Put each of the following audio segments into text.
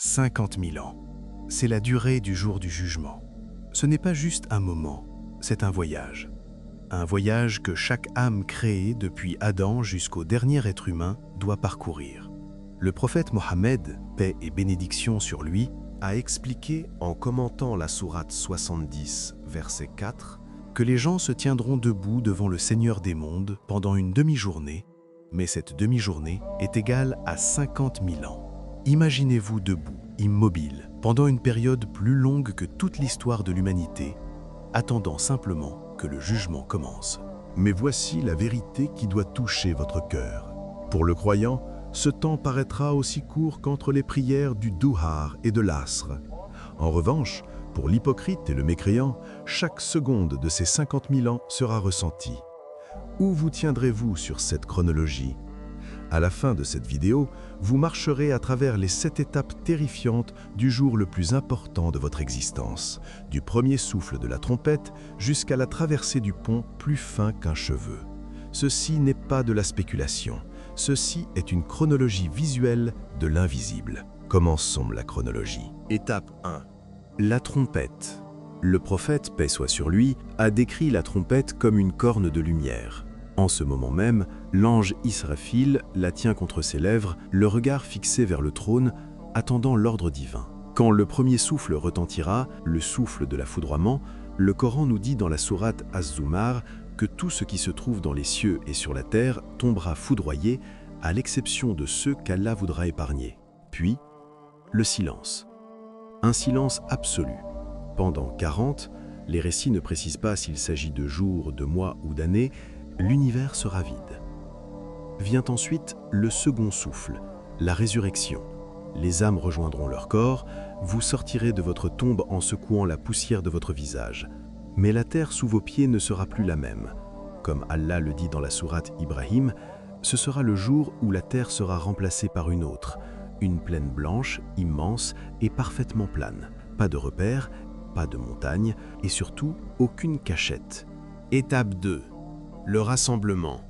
50 000 ans. C'est la durée du jour du jugement. Ce n'est pas juste un moment, c'est un voyage. Un voyage que chaque âme créée depuis Adam jusqu'au dernier être humain doit parcourir. Le prophète Mohammed, paix et bénédiction sur lui, a expliqué en commentant la sourate 70, verset 4, que les gens se tiendront debout devant le Seigneur des mondes pendant une demi-journée, mais cette demi-journée est égale à 50 000 ans. Imaginez-vous debout, immobile, pendant une période plus longue que toute l'histoire de l'humanité, attendant simplement que le jugement commence. Mais voici la vérité qui doit toucher votre cœur. Pour le croyant, ce temps paraîtra aussi court qu'entre les prières du Duhar et de l'Asr. En revanche, pour l'hypocrite et le mécréant, chaque seconde de ces 50 000 ans sera ressentie. Où vous tiendrez-vous sur cette chronologie ? À la fin de cette vidéo, vous marcherez à travers les 7 étapes terrifiantes du jour le plus important de votre existence, du premier souffle de la trompette jusqu'à la traversée du pont plus fin qu'un cheveu. Ceci n'est pas de la spéculation, ceci est une chronologie visuelle de l'invisible. Commençons la chronologie. Étape 1. La trompette. Le prophète, paix soit sur lui, a décrit la trompette comme une corne de lumière. En ce moment même, l'ange Israfil la tient contre ses lèvres, le regard fixé vers le trône, attendant l'ordre divin. Quand le premier souffle retentira, le souffle de l'affoudroiement, le Coran nous dit dans la sourate Az-Zumar que tout ce qui se trouve dans les cieux et sur la terre tombera foudroyé, à l'exception de ceux qu'Allah voudra épargner. Puis, le silence. Un silence absolu. Pendant 40, les récits ne précisent pas s'il s'agit de jours, de mois ou d'années, l'univers sera vide. Vient ensuite le second souffle, la résurrection. Les âmes rejoindront leur corps, vous sortirez de votre tombe en secouant la poussière de votre visage. Mais la terre sous vos pieds ne sera plus la même. Comme Allah le dit dans la sourate Ibrahim, ce sera le jour où la terre sera remplacée par une autre, une plaine blanche, immense et parfaitement plane. Pas de repères, pas de montagnes et surtout aucune cachette. Étape 2. Le rassemblement.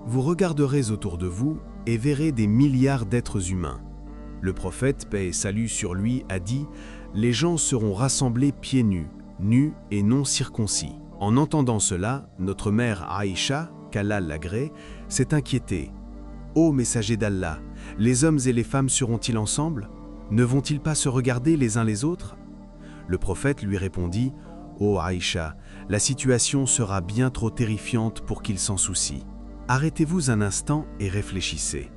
Vous regarderez autour de vous et verrez des milliards d'êtres humains. Le prophète, paix et salut sur lui, a dit « Les gens seront rassemblés pieds nus, nus et non circoncis ». En entendant cela, notre mère Aïcha, qu'Allah l'agrée, s'est inquiétée. « Ô messager d'Allah, les hommes et les femmes seront-ils ensemble? Ne vont-ils pas se regarder les uns les autres ?» Le prophète lui répondit « Ô Aïcha, la situation sera bien trop terrifiante pour qu'il s'en soucie. Arrêtez-vous un instant et réfléchissez.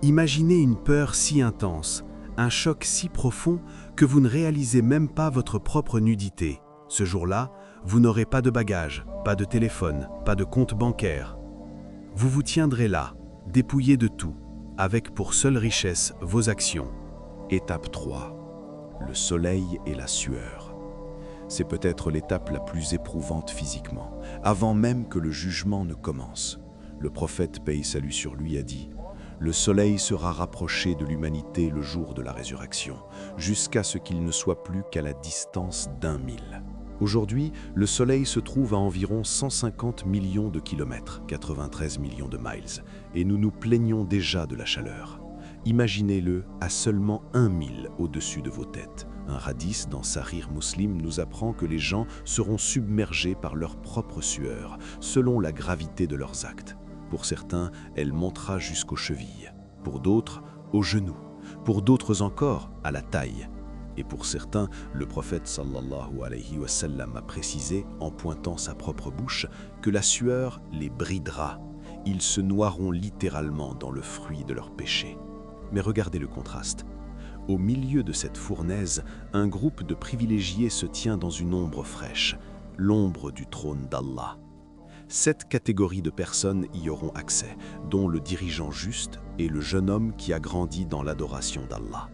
Imaginez une peur si intense, un choc si profond que vous ne réalisez même pas votre propre nudité. Ce jour-là, vous n'aurez pas de bagages, pas de téléphone, pas de compte bancaire. Vous vous tiendrez là, dépouillé de tout, avec pour seule richesse vos actions. Étape 3. Le soleil et la sueur. C'est peut-être l'étape la plus éprouvante physiquement, avant même que le jugement ne commence. Le prophète, paix et salut sur lui, a dit « Le soleil sera rapproché de l'humanité le jour de la résurrection, jusqu'à ce qu'il ne soit plus qu'à la distance d'1 000. » Aujourd'hui, le soleil se trouve à environ 150 millions de kilomètres, 93 millions de miles, et nous nous plaignons déjà de la chaleur. Imaginez-le à seulement 1 000 au-dessus de vos têtes. Un hadith dans Sahih Muslim nous apprend que les gens seront submergés par leur propre sueur, selon la gravité de leurs actes. Pour certains, elle montera jusqu'aux chevilles. Pour d'autres, aux genoux. Pour d'autres encore, à la taille. Et pour certains, le prophète sallallahu alayhi wa sallam a précisé, en pointant sa propre bouche, que la sueur les bridera. Ils se noieront littéralement dans le fruit de leur péché. Mais regardez le contraste. Au milieu de cette fournaise, un groupe de privilégiés se tient dans une ombre fraîche, l'ombre du trône d'Allah. 7 catégories de personnes y auront accès, dont le dirigeant juste et le jeune homme qui a grandi dans l'adoration d'Allah.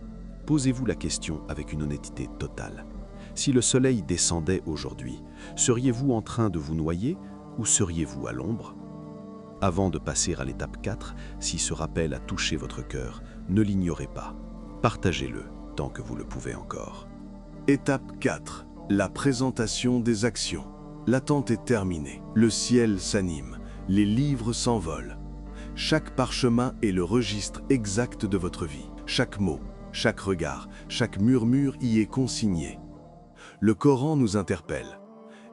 Posez-vous la question avec une honnêteté totale. Si le soleil descendait aujourd'hui, seriez-vous en train de vous noyer ou seriez-vous à l'ombre ? Avant de passer à l'étape 4, si ce rappel a touché votre cœur, ne l'ignorez pas. Partagez-le tant que vous le pouvez encore. Étape 4. La présentation des actions. L'attente est terminée. Le ciel s'anime. Les livres s'envolent. Chaque parchemin est le registre exact de votre vie. Chaque mot, Chaque regard, chaque murmure y est consigné. Le Coran nous interpelle.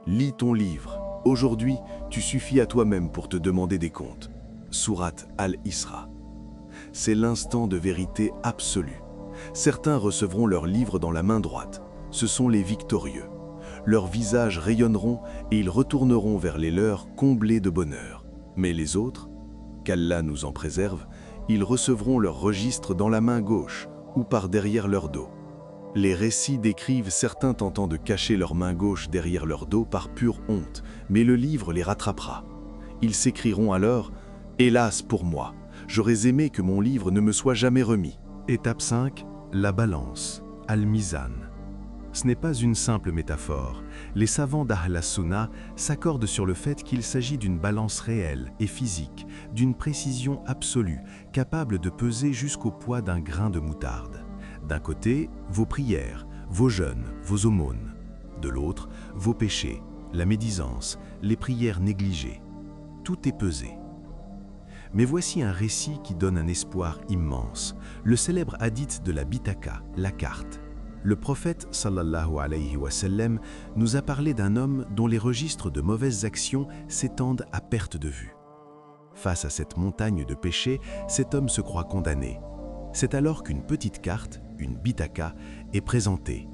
Lis ton livre. Aujourd'hui, tu suffis à toi-même pour te demander des comptes. Sourate Al-Isra. C'est l'instant de vérité absolue. Certains recevront leur livre dans la main droite. Ce sont les victorieux. Leurs visages rayonneront et ils retourneront vers les leurs comblés de bonheur. Mais les autres, qu'Allah nous en préserve, ils recevront leur registre dans la main gauche ou par derrière leur dos. Les récits décrivent certains tentant de cacher leur main gauche derrière leur dos par pure honte, mais le livre les rattrapera. Ils s'écrieront alors « Hélas pour moi, j'aurais aimé que mon livre ne me soit jamais remis ». Étape 5, la balance, al-mizan. Ce n'est pas une simple métaphore. Les savants d'Ahl as-Sunnah s'accordent sur le fait qu'il s'agit d'une balance réelle et physique, d'une précision absolue, capable de peser jusqu'au poids d'un grain de moutarde. D'un côté, vos prières, vos jeûnes, vos aumônes. De l'autre, vos péchés, la médisance, les prières négligées. Tout est pesé. Mais voici un récit qui donne un espoir immense, le célèbre hadith de la Bitaka, la carte. Le prophète sallallahu alayhi wa sallam nous a parlé d'un homme dont les registres de mauvaises actions s'étendent à perte de vue. Face à cette montagne de péchés, cet homme se croit condamné. C'est alors qu'une petite carte, une Bitaka, est présentée.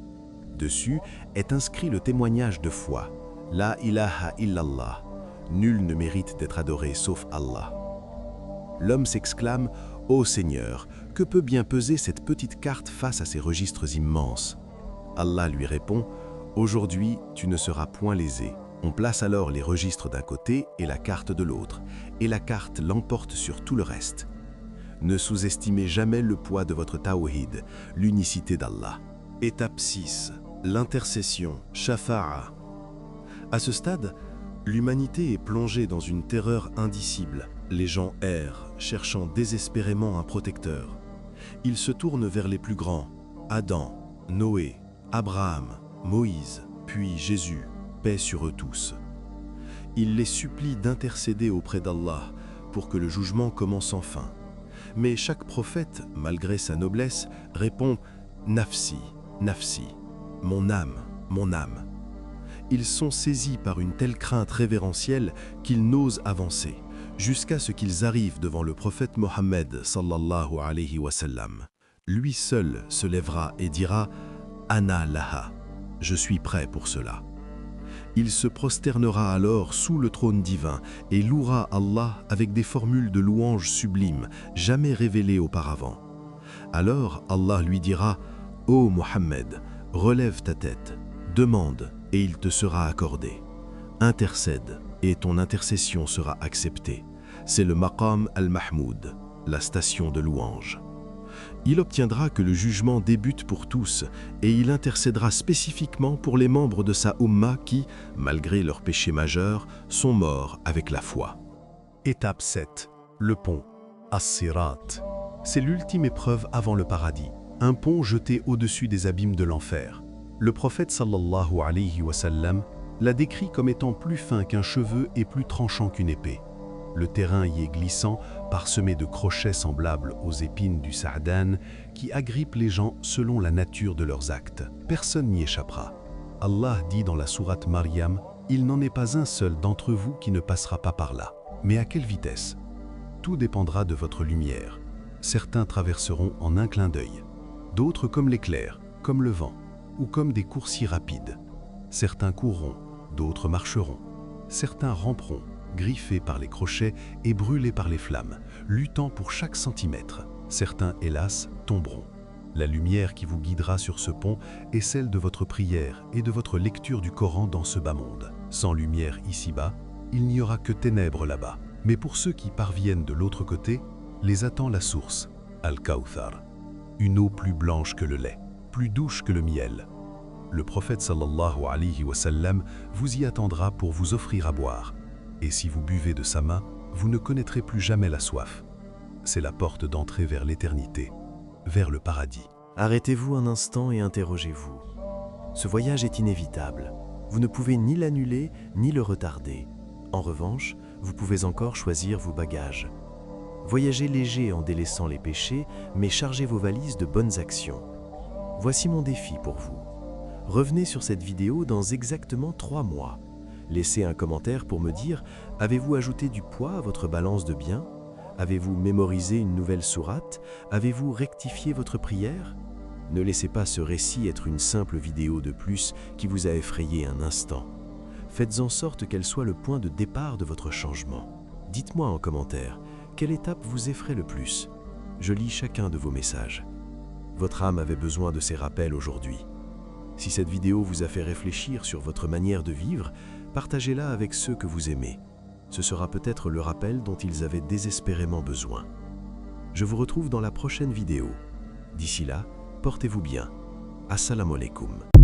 Dessus est inscrit le témoignage de foi. La ilaha illallah. Nul ne mérite d'être adoré sauf Allah. L'homme s'exclame « Ô Seigneur, que peut bien peser cette petite carte face à ces registres immenses ?» Allah lui répond « Aujourd'hui, tu ne seras point lésé. » On place alors les registres d'un côté et la carte de l'autre, et la carte l'emporte sur tout le reste. Ne sous-estimez jamais le poids de votre tawhid, l'unicité d'Allah. Étape 6. L'intercession, shafa'a. À ce stade, l'humanité est plongée dans une terreur indicible. Les gens errent, cherchant désespérément un protecteur. Ils se tournent vers les plus grands, Adam, Noé, Abraham, Moïse, puis Jésus, paix sur eux tous. Ils les supplient d'intercéder auprès d'Allah pour que le jugement commence enfin. Mais chaque prophète, malgré sa noblesse, répond « Nafsi, nafsi, mon âme, mon âme ». Ils sont saisis par une telle crainte révérentielle qu'ils n'osent avancer, jusqu'à ce qu'ils arrivent devant le prophète Mohammed sallallahu alayhi wa sallam. Lui seul se lèvera et dira « Ana laha », je suis prêt pour cela. Il se prosternera alors sous le trône divin et louera Allah avec des formules de louange sublimes, jamais révélées auparavant. Alors Allah lui dira « Ô Mohammed, relève ta tête, demande et il te sera accordé. Intercède et ton intercession sera acceptée. C'est le maqam al-mahmoud, la station de louange. Il obtiendra que le jugement débute pour tous et il intercédera spécifiquement pour les membres de sa Ummah qui, malgré leurs péchés majeurs, sont morts avec la foi. Étape 7. Le pont, As-Sirat. C'est l'ultime épreuve avant le paradis, un pont jeté au-dessus des abîmes de l'enfer. Le prophète sallallahu alayhi wa sallam l'a décrit comme étant plus fin qu'un cheveu et plus tranchant qu'une épée. Le terrain y est glissant, parsemé de crochets semblables aux épines du sa'dan qui agrippent les gens selon la nature de leurs actes. Personne n'y échappera. Allah dit dans la sourate Maryam, « Il n'en est pas un seul d'entre vous qui ne passera pas par là. » Mais à quelle vitesse? Tout dépendra de votre lumière. Certains traverseront en un clin d'œil, d'autres comme l'éclair, comme le vent, ou comme des coursiers rapides. Certains courront, d'autres marcheront. Certains ramperont, griffés par les crochets et brûlés par les flammes, luttant pour chaque centimètre. Certains, hélas, tomberont. La lumière qui vous guidera sur ce pont est celle de votre prière et de votre lecture du Coran dans ce bas monde. Sans lumière ici-bas, il n'y aura que ténèbres là-bas. Mais pour ceux qui parviennent de l'autre côté, les attend la source, Al-Kawthar, une eau plus blanche que le lait, plus douce que le miel. Le prophète sallallahu alayhi wa sallam vous y attendra pour vous offrir à boire. Et si vous buvez de sa main, vous ne connaîtrez plus jamais la soif. C'est la porte d'entrée vers l'éternité, vers le paradis. Arrêtez-vous un instant et interrogez-vous. Ce voyage est inévitable. Vous ne pouvez ni l'annuler, ni le retarder. En revanche, vous pouvez encore choisir vos bagages. Voyagez léger en délaissant les péchés, mais chargez vos valises de bonnes actions. Voici mon défi pour vous. Revenez sur cette vidéo dans exactement 3 mois. Laissez un commentaire pour me dire, avez-vous ajouté du poids à votre balance de biens? Avez-vous mémorisé une nouvelle sourate? Avez-vous rectifié votre prière? Ne laissez pas ce récit être une simple vidéo de plus qui vous a effrayé un instant. Faites en sorte qu'elle soit le point de départ de votre changement. Dites-moi en commentaire, quelle étape vous effraie le plus? Je lis chacun de vos messages. Votre âme avait besoin de ces rappels aujourd'hui. Si cette vidéo vous a fait réfléchir sur votre manière de vivre, partagez-la avec ceux que vous aimez. Ce sera peut-être le rappel dont ils avaient désespérément besoin. Je vous retrouve dans la prochaine vidéo. D'ici là, portez-vous bien. Assalamu alaikum.